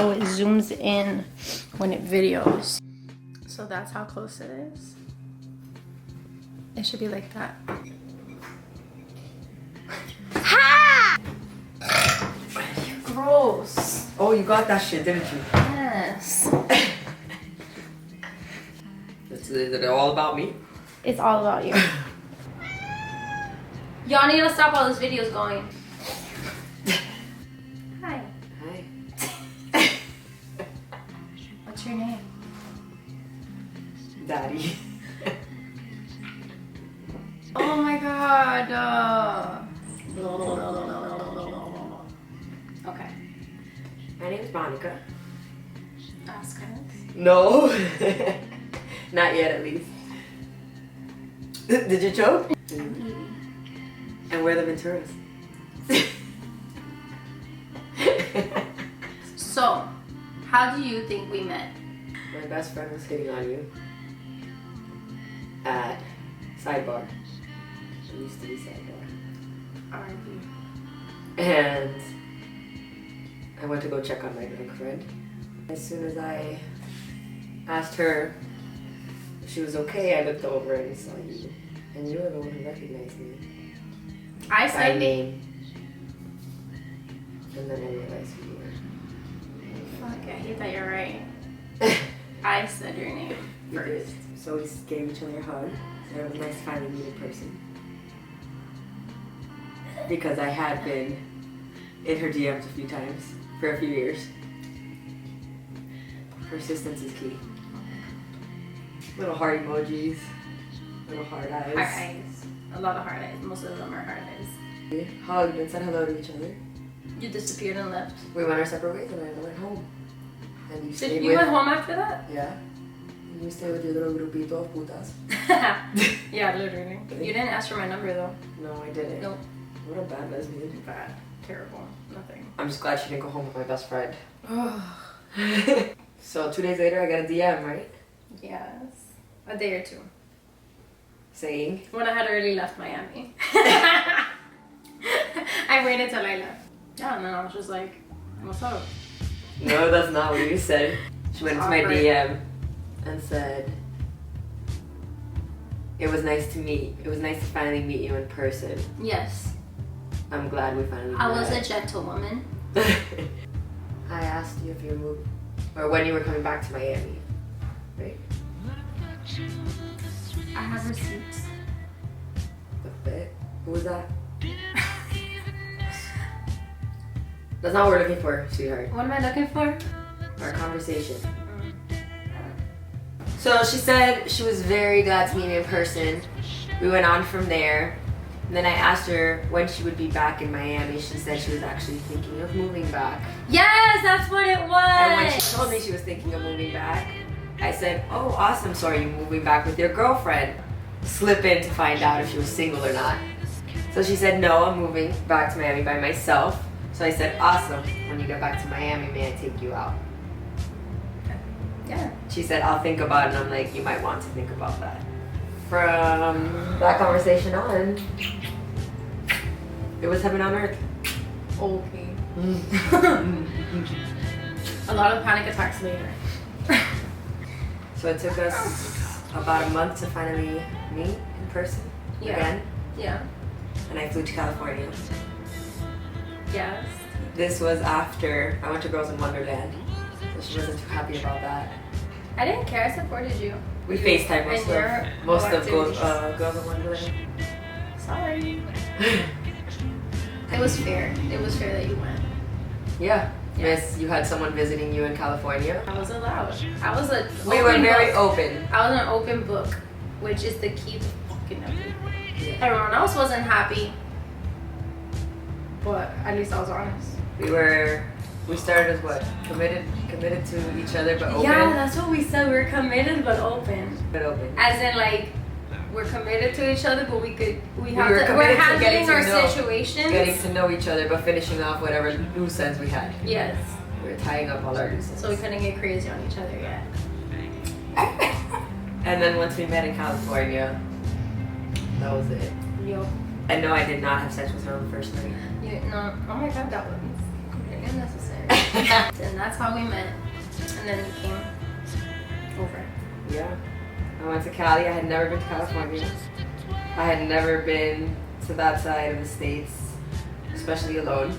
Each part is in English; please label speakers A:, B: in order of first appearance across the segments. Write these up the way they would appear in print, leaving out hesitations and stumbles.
A: how it zooms in when it videos. So that's how close it is. It should be like that. Ha! Gross.
B: Oh, you got that shit, didn't you?
A: Yes.
B: Is it all about me?
A: It's all about you. Y'all need to stop all this videos going. Hi.
B: Hi.
A: What's your name?
B: Daddy.
A: Oh my god. Okay.
B: My name's Monica.
A: Ask us.
B: No. Not yet, at least. Did you choke? And we're the Venturas.
A: So, how do you think we met?
B: My best friend was hitting on you at Sidebar. It used to be Sidebar.
A: R.I.P.
B: And I went to go check on my drunk friend. As soon as I asked her if she was okay, I looked over and saw you. And you were the one who recognized me.
A: I
B: By
A: said
B: name. And then I realized who you were.
A: fuck, I hate that you're right. I said your name
B: You did.
A: first.
B: So we gave each other a hug. So it was nice to finally meet in person. Because I had been in her DMs a few times for a few years. Persistence is key. Little heart emojis, little hard eyes.
A: Heart eyes. A lot of heart eyes. Most of them are heart eyes.
B: We hugged and said hello to each other.
A: You disappeared and left.
B: We went our separate ways and I went home. And you stayed
A: Did
B: with...
A: you went home after that?
B: Yeah. And you stayed with your little grupito of putas.
A: Yeah, literally. You didn't ask for my number though.
B: No, I didn't.
A: Nope.
B: What a bad lesbian.
A: Bad. Terrible. Nothing.
B: I'm just glad she didn't go home with my best friend. So 2 days later I got a DM, right?
A: Yes. A day or two.
B: Saying...
A: When I had already left Miami. I waited till I left. Yeah, and then I was just like, what's up?
B: No, that's not what you said. She went into my
A: Awkward.
B: DM and said, it was nice to finally meet you in person.
A: Yes.
B: I'm glad we finally met.
A: I was a gentlewoman.
B: I asked you if you moved, or when you were coming back to Miami, right?
A: I have receipts.
B: The fit? Who was that? That's not what we're looking for, sweetheart.
A: What am I looking for?
B: Our conversation. So she said she was very glad to meet me in person. We went on from there. And then I asked her when she would be back in Miami. She said she was actually thinking of moving back.
A: Yes, that's what it was.
B: And when she told me she was thinking of moving back, I said, oh, awesome. So are you moving back with your girlfriend? Slip in to find out if she was single or not. So she said, no, I'm moving back to Miami by myself. So I said, awesome. When you get back to Miami, may I take you out?
A: Yeah.
B: She said, I'll think about it. And I'm like, you might want to think about that. From that conversation on, it was heaven on earth.
A: Okay. A lot of panic attacks later.
B: So it took us about a month to finally meet in person again.
A: Yeah.
B: And I flew to California.
A: Yes.
B: This was after I went to Girls in Wonderland. So she wasn't too happy about that.
A: I didn't care. I supported you.
B: We FaceTime most of Girls in Wonderland.
A: Sorry. It was fair. It was fair that you went.
B: Yeah.
A: Yes.
B: Miss, you had someone visiting you in California.
A: I was allowed. I was a.
B: We were very
A: book.
B: open.
A: I was an open book, which is the key to fucking everything.
B: Yeah.
A: Everyone else wasn't happy, but at least I was honest.
B: We started as what? Committed to each other but open?
A: Yeah, that's what we said. We're committed but open.
B: But open.
A: As in, like, we're committed to each other, but we're
B: committed
A: handling
B: to
A: our
B: know.
A: situations.
B: Getting to know each other, but finishing off whatever loose ends we had.
A: Yes.
B: We were tying up all our loose ends.
A: So we couldn't get crazy on each other yet.
B: And then once we met in California, that was it.
A: Yo.
B: And no, I did not have sex with her on the first night.
A: No. Oh my god, that was completely unnecessary. And that's how we met. And then we came over.
B: Yeah. I went to Cali. I had never been to California. I had never been to that side of the States, especially alone.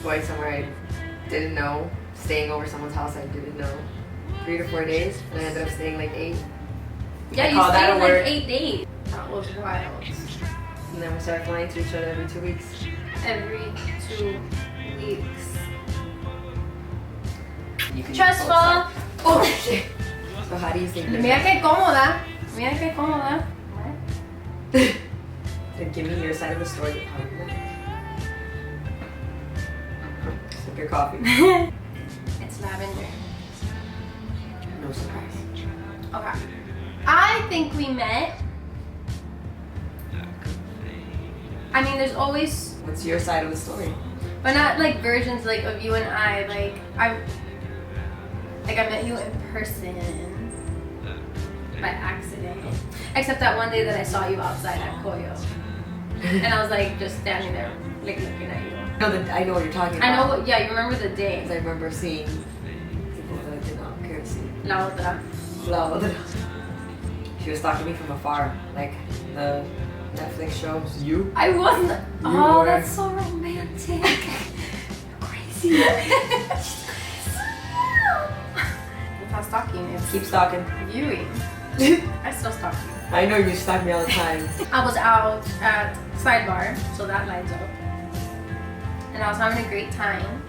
B: Going somewhere I didn't know. Staying over someone's house I didn't know. 3 to 4 days. And I ended up staying like 8.
A: Yeah, you stayed like 8 days. That was wild.
B: And then we started flying to each other every 2 weeks.
A: Every 2 weeks.
B: You can
A: Trustful.
B: Oh shit. So how do you think?
A: Mira que cómoda. Mira que cómoda.
B: Then give me your side of the story of how you met. Sip your coffee.
A: It's lavender.
B: No surprise.
A: Okay. I think we met. I mean, there's always,
B: What's your side of the story?
A: but not like versions like of you and I. I met you in person by accident. Except that one day that I saw you outside at Koyo, and I was like just standing there, like looking at you.
B: I know what you're talking about.
A: I know. Yeah, you remember the day?
B: Because I remember seeing people that I did not care to see.
A: La otra.
B: La otra. She was stalking me from afar, like the Netflix show. You?
A: I wasn't.
B: You
A: Oh,
B: were.
A: that's so romantic. Crazy. It's not stalking. It's
B: Keep stalking.
A: viewing. I still stalk you.
B: I know you stalk me all the time.
A: I was out at Sidebar, so that lines up. And I was having a great time.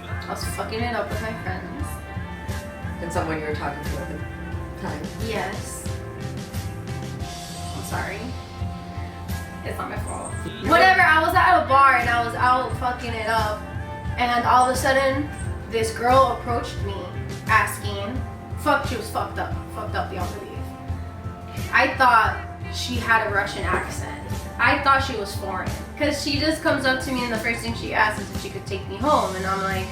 A: I was fucking it up with my friends.
B: And someone you were talking to at the time.
A: Yes. I'm sorry. It's not my fault. Whatever, I was at a bar and I was out fucking it up. And all of a sudden, this girl approached me asking, she was fucked up beyond belief. I thought she had a Russian accent. I thought she was foreign. Cause she just comes up to me and the first thing she asks is if she could take me home. And I'm like,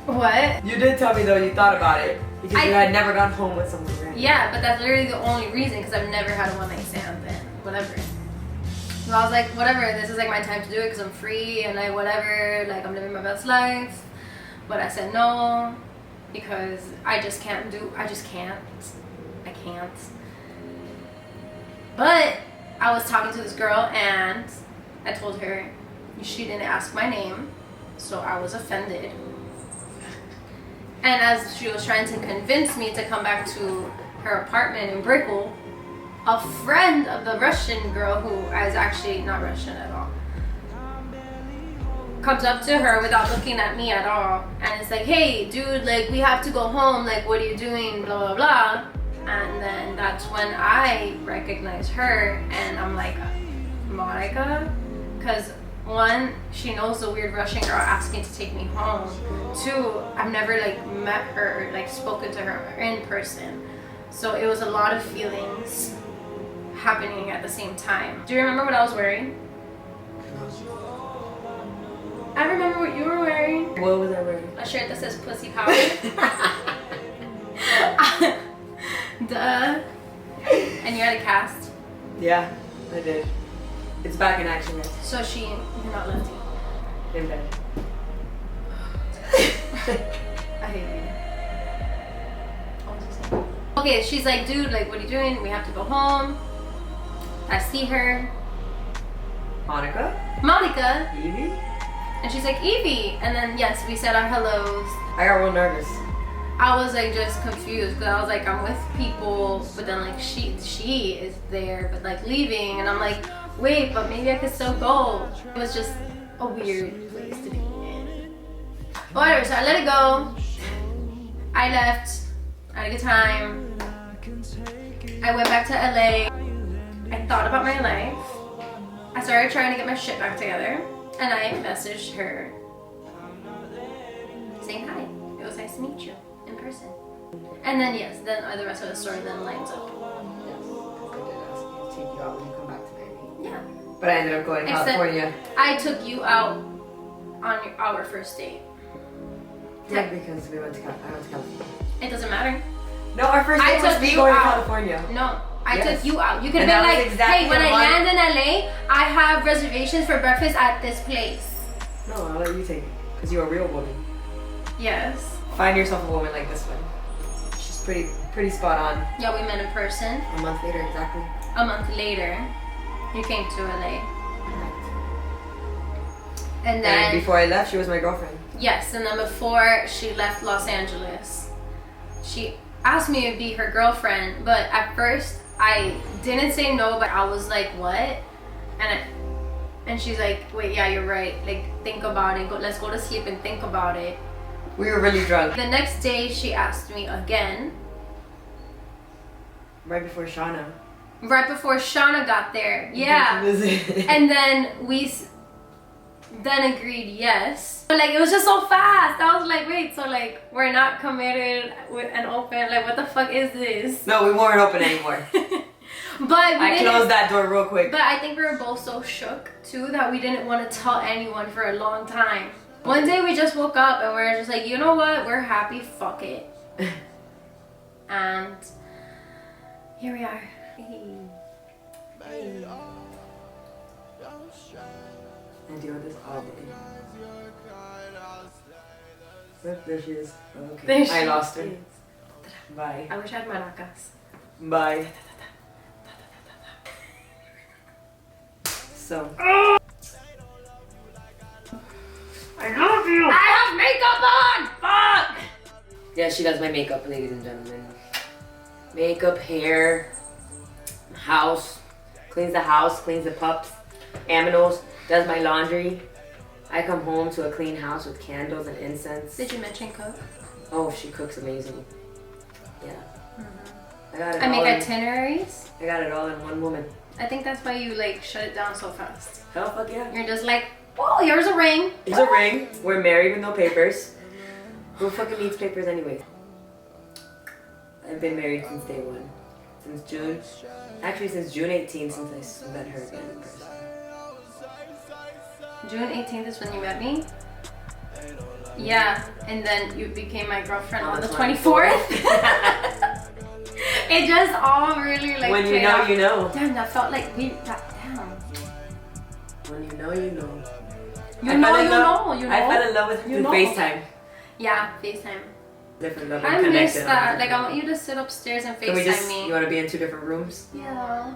A: what?
B: You did tell me though you thought about it. Because you had never gone home with someone random.
A: Yeah, but that's literally the only reason because I've never had a one night stand then. Whatever. So I was like, whatever, this is like my time to do it because I'm free and I'm living my best life. But I said no because I can't. But I was talking to this girl and I told her she didn't ask my name, so I was offended. And as she was trying to convince me to come back to her apartment in Brickell, a friend of the Russian girl, who is actually not Russian at all, comes up to her without looking at me at all. And it's like, hey, dude, like, we have to go home. Like, what are you doing? Blah, blah, blah. And then that's when I recognize her. And I'm like, Monica? Because one, she knows the weird Russian girl asking to take me home. Two, I've never like met her or like spoken to her in person. So it was a lot of feelings happening at the same time. Do you remember what I was wearing? I remember what you were wearing.
B: What was I wearing?
A: A shirt that says pussy power. Duh. And you had a cast.
B: Yeah, I did. It's back in action, guys.
A: So you're not lefty.
B: In bed.
A: I hate you. What was I saying? Okay, she's like, dude, like, what are you doing? We have to go home. I see her.
B: Monica?
A: Evie? And she's like, Evie. And then, yes, we said our hellos.
B: I got real nervous.
A: I was like just confused because I was like, I'm with people, but then like she is there, but like leaving. And I'm like, wait, but maybe I could still go. It was just a weird place to be in. But whatever, so I let it go. I left. I had a good time. I went back to LA. I thought about my life. I started trying to get my shit back together. And I messaged her saying hi. It was nice to meet you in person. And then yes, then the rest of the story then lines up.
B: Yes, I did ask you to take you out when you come back to Miami.
A: Yeah.
B: But I ended up going to California.
A: I took you out on our first date.
B: Yeah, because I went to California.
A: It doesn't matter.
B: No, our first date was me going to California.
A: No, I took you out. You could
B: And
A: have been
B: that
A: like,
B: was exactly
A: hey, when I
B: the
A: land in LA, I have reservations for breakfast at this place.
B: No, I'll let you take it. Because you're a real woman.
A: Yes.
B: Find yourself a woman like this one. She's pretty spot on.
A: Yeah, we met in person.
B: A month later, exactly.
A: A month later, you came to LA. And then
B: before I left, she was my girlfriend.
A: Yes, and then before she left Los Angeles, she asked me to be her girlfriend, but at first I didn't say no, but I was like, what? And she's like, wait, yeah, you're right. Like, think about it. Let's go to sleep and think about it.
B: We were really drunk.
A: The next day, she asked me again.
B: Right before Shauna.
A: Right before Shauna got there. Yeah. And then we then agreed yes. But like, it was just so fast. I was like, wait, so like, we're not committed and open. Like, what the fuck is this?
B: No, we weren't open anymore.
A: But
B: I closed that door real quick.
A: But I think we were both so shook too that we didn't want to tell anyone for a long time. One day we just woke up and we were just like, you know what? We're happy. Fuck it. And here we are.
B: I deal with this all day. Look, there she is. Okay.
A: There she
B: I lost her.
A: is.
B: Bye.
A: I wish I had maracas.
B: Bye. So.
A: I love you! I have makeup on! Fuck!
B: Yeah, she does my makeup, ladies and gentlemen. Makeup, hair, house. Cleans the house, cleans the pups. Aminos, does my laundry. I come home to a clean house with candles and incense.
A: Did you mention cook?
B: Oh, she cooks amazing. Yeah.
A: Mm-hmm.
B: I got it
A: I
B: all
A: make
B: in,
A: itineraries.
B: I got it all in one woman.
A: I think that's why you like shut it down so fast.
B: Hell fuck yeah.
A: You're just like, oh, here's a ring.
B: Here's a ring. We're married with no papers. Who fucking needs papers anyway? I've been married since day one. Since June. Actually, since June 18th, since I met her again in person.
A: June 18th is when you met me? Yeah, and then you became my girlfriend on the 24th. It just all really like
B: when you know,
A: out.
B: you know.
A: Damn, that felt like we got down.
B: When you know, you know.
A: You know.
B: I fell in love with her through FaceTime.
A: Yeah, FaceTime.
B: Different love
A: I
B: and
A: miss
B: connection.
A: that. Like, I want you to sit upstairs and
B: Can we
A: FaceTime
B: just,
A: me.
B: you want to be in 2 different rooms?
A: Yeah.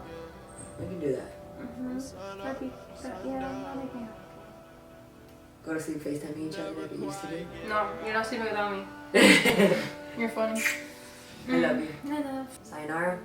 B: We can do that.
A: That'd be, yeah, like me.
B: Go to sleep FaceTime each other like we used to do.
A: No, you're not sleeping without me. You're funny.
B: I love you.
A: I love.
B: Sayonara.